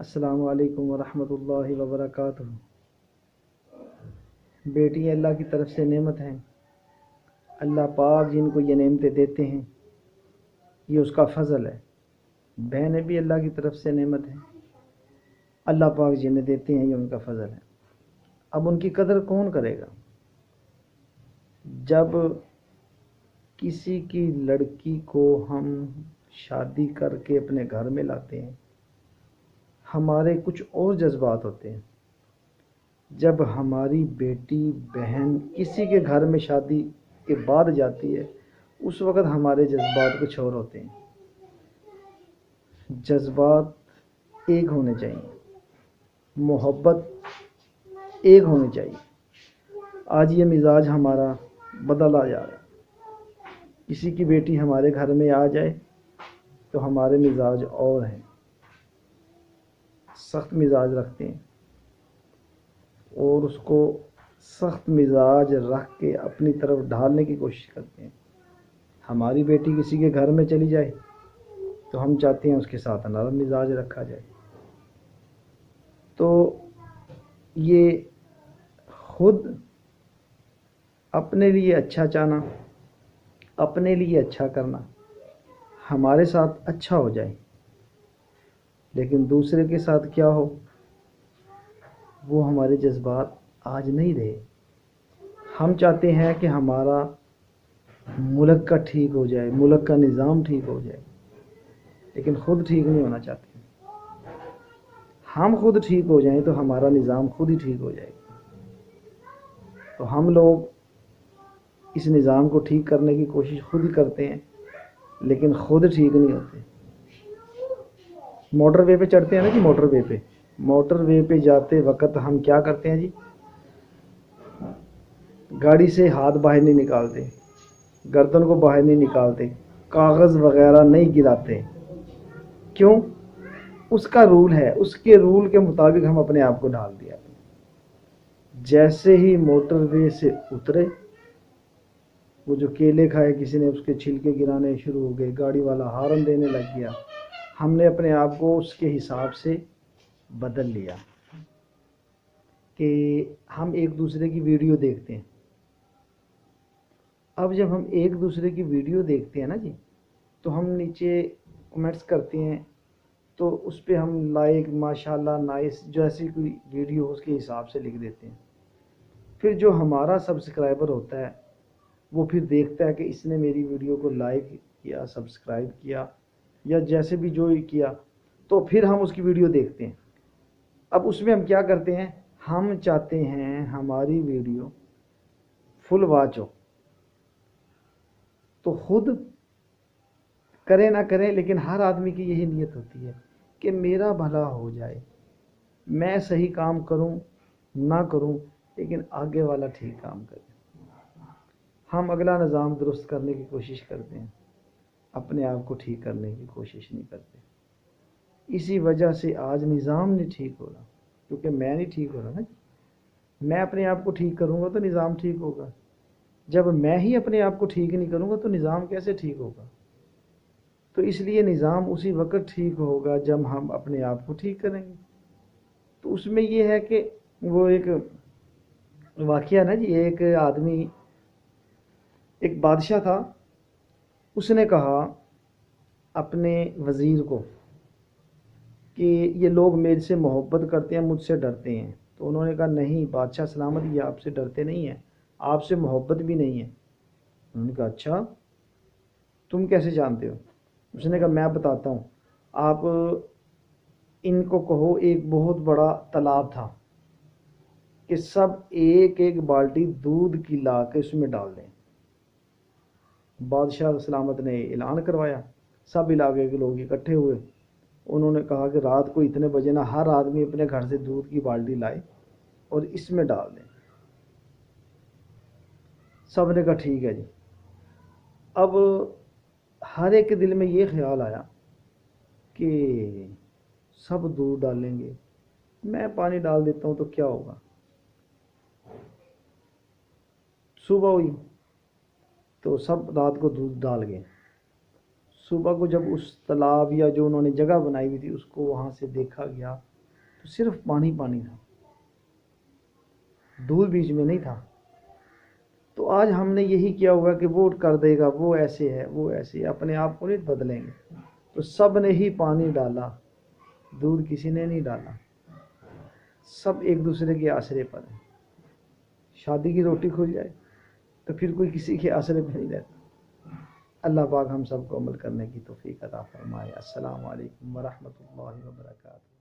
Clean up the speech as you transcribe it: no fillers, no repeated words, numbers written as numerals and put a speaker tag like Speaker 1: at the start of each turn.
Speaker 1: السلام علیکم ورحمۃ اللہ وبرکاتہ۔ بیٹی اللہ کی طرف سے نعمت ہیں۔ اللہ پاک جن کو یہ نعمتیں دیتے ہیں یہ اس کا فضل ہے۔ بہنیں بھی اللہ کی طرف سے نعمت ہیں۔ اللہ پاک جنہیں دیتے ہیں یہ ان کا فضل ہے۔ اب ان کی قدر کون کرے گا؟ جب کسی کی لڑکی کو ہم شادی کر کے اپنے گھر میں لاتے ہیں ہمارے کچھ اور جذبات ہوتے ہیں۔ جب ہماری بیٹی بہن کسی کے گھر میں شادی کے بعد جاتی ہے اس وقت ہمارے جذبات کچھ اور ہوتے ہیں۔ جذبات ایک ہونے چاہیے، محبت ایک ہونی چاہیے۔ آج یہ مزاج ہمارا بدلا جا رہا ہے۔ کسی کی بیٹی ہمارے گھر میں آ جائے تو ہمارے مزاج اور ہیں، سخت مزاج رکھتے ہیں اور اس کو سخت مزاج رکھ کے اپنی طرف ڈھالنے کی کوشش کرتے ہیں۔ ہماری بیٹی کسی کے گھر میں چلی جائے تو ہم چاہتے ہیں اس کے ساتھ نرم مزاج رکھا جائے۔ تو یہ خود اپنے لیے اچھا چاہنا، اپنے لیے اچھا کرنا، ہمارے ساتھ اچھا ہو جائے، لیکن دوسرے کے ساتھ کیا ہو وہ ہمارے جذبات آج نہیں رہے۔ ہم چاہتے ہیں کہ ہمارا ملک کا ٹھیک ہو جائے، ملک کا نظام ٹھیک ہو جائے، لیکن خود ٹھیک نہیں ہونا چاہتے۔ ہم خود ٹھیک ہو جائیں تو ہمارا نظام خود ہی ٹھیک ہو جائے گا۔ تو ہم لوگ اس نظام کو ٹھیک کرنے کی کوشش خود ہی کرتے ہیں لیکن خود ٹھیک نہیں ہوتے۔ موٹر وے پہ چڑھتے ہیں نا جی، موٹر وے پہ جاتے وقت ہم کیا کرتے ہیں جی؟ گاڑی سے ہاتھ باہر نہیں نکالتے، گردن کو باہر نہیں نکالتے، کاغذ وغیرہ نہیں گراتے۔ کیوں؟ اس کا رول ہے، اس کے رول کے مطابق ہم اپنے آپ کو ڈھال دیا۔ جیسے ہی موٹر وے سے اترے، وہ جو کیلے کھائے کسی نے اس کے چھلکے گرانے شروع ہو گئے، گاڑی والا ہارن دینے لگ گیا، ہم نے اپنے آپ کو اس کے حساب سے بدل لیا کہ ہم ایک دوسرے کی ویڈیو دیکھتے ہیں۔ اب جب ہم ایک دوسرے کی ویڈیو دیکھتے ہیں نا جی تو ہم نیچے کمنٹس کرتے ہیں تو اس پہ ہم لائک ماشاءاللہ نائس جیسی کوئی ویڈیو اس کے حساب سے لکھ دیتے ہیں۔ پھر جو ہمارا سبسکرائبر ہوتا ہے وہ پھر دیکھتا ہے کہ اس نے میری ویڈیو کو لائک کیا، سبسکرائب کیا یا جیسے بھی جو کیا، تو پھر ہم اس کی ویڈیو دیکھتے ہیں۔ اب اس میں ہم کیا کرتے ہیں؟ ہم چاہتے ہیں ہماری ویڈیو فل واچ ہو، تو خود کریں نہ کریں لیکن ہر آدمی کی یہی نیت ہوتی ہے کہ میرا بھلا ہو جائے، میں صحیح کام کروں نہ کروں لیکن آگے والا ٹھیک کام کرے۔ ہم اگلا نظام درست کرنے کی کوشش کرتے ہیں، اپنے آپ کو ٹھیک کرنے کی کوشش نہیں کرتے۔ اسی وجہ سے آج نظام نہیں ٹھیک ہو رہا، کیونکہ میں نہیں ٹھیک ہو رہا نا۔ میں اپنے آپ کو ٹھیک کروں گا تو نظام ٹھیک ہوگا۔ جب میں ہی اپنے آپ کو ٹھیک نہیں کروں گا تو نظام کیسے ٹھیک ہوگا؟ تو اس لیے نظام اسی وقت ٹھیک ہوگا جب ہم اپنے آپ کو ٹھیک کریں گے۔ تو اس میں یہ ہے کہ وہ ایک واقعہ نا جی، ایک آدمی، ایک بادشاہ تھا، اس نے کہا اپنے وزیر کو کہ یہ لوگ میرے سے محبت کرتے ہیں، مجھ سے ڈرتے ہیں۔ تو انہوں نے کہا نہیں بادشاہ سلامت، یہ آپ سے ڈرتے نہیں ہیں، آپ سے محبت بھی نہیں ہے۔ انہوں نے کہا اچھا تم کیسے جانتے ہو؟ اس نے کہا میں بتاتا ہوں، آپ ان کو کہو ایک بہت بڑا تالاب تھا کہ سب ایک ایک بالٹی دودھ کی لا کے اس میں ڈال دیں۔ بادشاہ سلامت نے اعلان کروایا، سب علاقے کے لوگ اکٹھے ہوئے، انہوں نے کہا کہ رات کو اتنے بجے نا ہر آدمی اپنے گھر سے دودھ کی بالٹی لائے اور اس میں ڈال دیں۔ سب نے کہا ٹھیک ہے جی۔ اب ہر ایک کے دل میں یہ خیال آیا کہ سب دودھ ڈالیں گے، میں پانی ڈال دیتا ہوں تو کیا ہوگا؟ صبح ہوئی تو سب رات کو دودھ ڈال گئے۔ صبح کو جب اس تالاب یا جو انہوں نے جگہ بنائی ہوئی تھی اس کو وہاں سے دیکھا گیا تو صرف پانی پانی تھا، دودھ بیچ میں نہیں تھا۔ تو آج ہم نے یہی کیا ہوگا کہ ووٹ کر دے گا، وہ ایسے ہے وہ ایسے ہے، اپنے آپ کو نہیں بدلیں گے۔ تو سب نے ہی پانی ڈالا، دودھ کسی نے نہیں ڈالا، سب ایک دوسرے کے آسرے پر ہیں۔ شادی کی روٹی کھل جائے تو پھر کوئی کسی کے آسرے پہ نہیں رہتا۔ اللہ پاک ہم سب کو عمل کرنے کی توفیق عطا فرمائے۔ السلام علیکم ورحمۃ اللہ وبرکاتہ۔